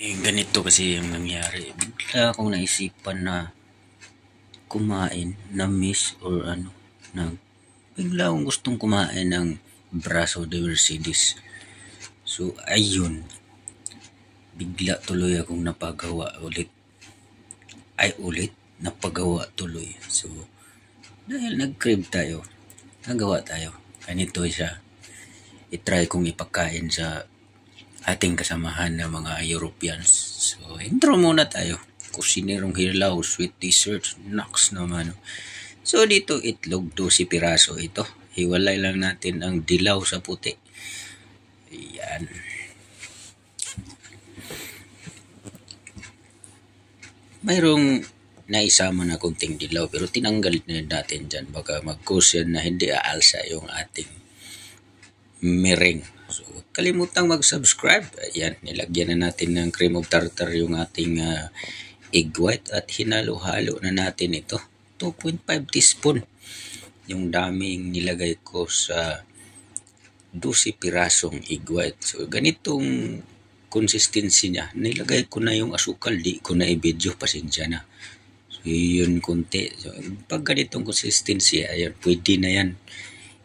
Ganito kasi yung nangyari. Bigla akong naisipan na kumain na miss or bigla akong gustong kumain ng Braso de Mercedes. So, ayun. Bigla tuloy akong napagawa ulit. Napagawa tuloy. So, dahil nag-crave tayo, nagawa tayo. Ganito siya. I-try kong ipakain sa ating kasamahan ng mga Europeans. So, intro muna tayo. Kusinerong hilaw, sweet dessert, naks naman. So, dito itlog 12 piraso ito. Hiwalay lang natin ang dilaw sa puti. Ayan. Mayroong naisama na kunting dilaw pero tinanggal na natin dyan. Baka mag-cause yan na hindi aalsa yung ating meringue. So, kalimutang mag-subscribe. Ayan, nilagyan na natin ng cream of tartar yung ating egg white at hinalo-halo na natin ito. 2.5 teaspoon yung daming nilagay ko sa 12 pirasong egg white. So, ganitong consistency niya. Nilagay ko na yung asukal, di ko na i-video, pasensya na. So, yun konti. So, pag ganitong consistency, ayan, pwede na yan.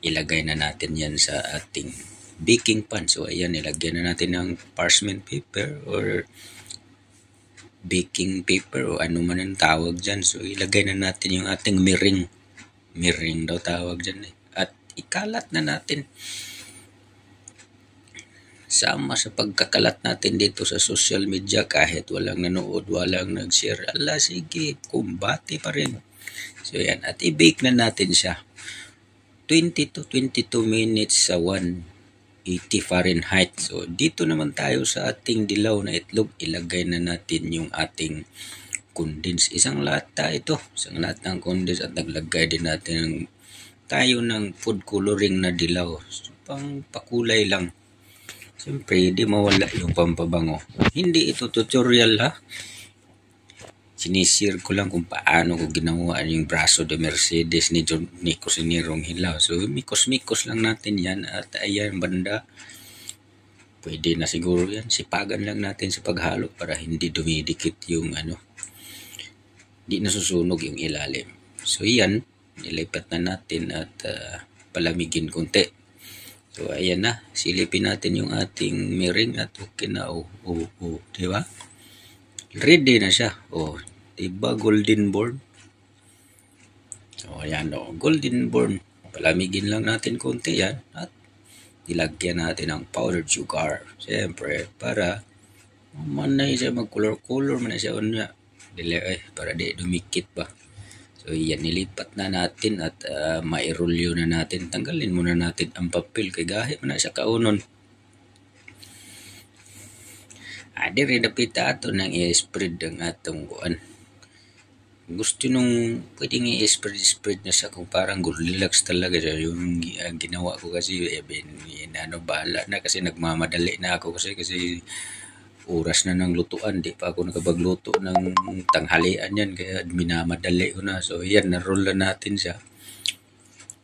Ilagay na natin yan sa ating baking pan. So, ayan, ilagyan na natin ng parchment paper or baking paper o ano man ang tawag dyan. So, ilagay na natin yung ating meringue. Meringue daw tawag dyan. At ikalat na natin. Sama sa pagkakalat natin dito sa social media kahit walang nanood, walang nag-share. Ala, sige, kumbati pa rin. So, yan. At i-bake na natin siya. 20 to 22 minutes sa 180 Fahrenheit. So, dito naman tayo sa ating dilaw na itlog. Ilagay na natin yung ating condense. Isang lata ito. Isang lata ng condense at naglagay din natin tayo ng food coloring na dilaw. So, pang pakulay lang. Siyempre, hindi mawala yung pampabango. Hindi ito tutorial ha. Sinisir ko lang kung paano ko ginawa yung Braso de Mercedes ni Kusinerong Hilaw. So, mikos-mikos lang natin yan. At ayan, banda. Pwede na siguro yan. Sipagan lang natin sa paghalo para hindi dumidikit yung hindi nasusunog yung ilalim. So, yan. Nilipat na natin at palamigin konti. So, ayan na. Silipin natin yung ating meringue at okay na. Diba? Ready na siya. Diba golden brown? So, ayan golden brown. Palamigin lang natin konti yan. At ilagyan natin ng powdered sugar. Siyempre, para manay siya mag-color-color. Manay siya para di dumikit ba. So, yan, nilipat na natin at mairolyo na natin. Tanggalin muna natin ang papel kay gahi na siya kaunon. Rin napita ato nang i-spread ang atong kuan. Gusto nung pwedeng i-spread na siya kung parang relax talaga siya. Yung ginawa ko kasi, bahala na kasi nagmamadali na ako kasi oras na ng lutuan, di pa ako nakapagluto ng tanghalian yan, kaya minamadali ko na. So, yan, naroll na natin siya.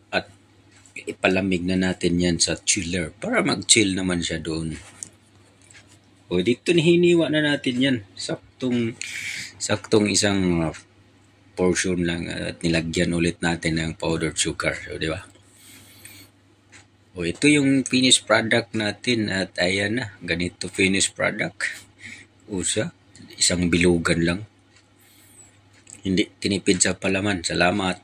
At ipalamig na natin yan sa chiller para mag-chill naman siya doon. Dito hiniwa na natin yan. Saktong isang portion lang at nilagyan ulit natin ng powdered sugar. So, di ba? Ito yung finished product natin at ayan na, ganito finished product. Isang bilugan lang. Hindi tinipid sa palaman. Salamat.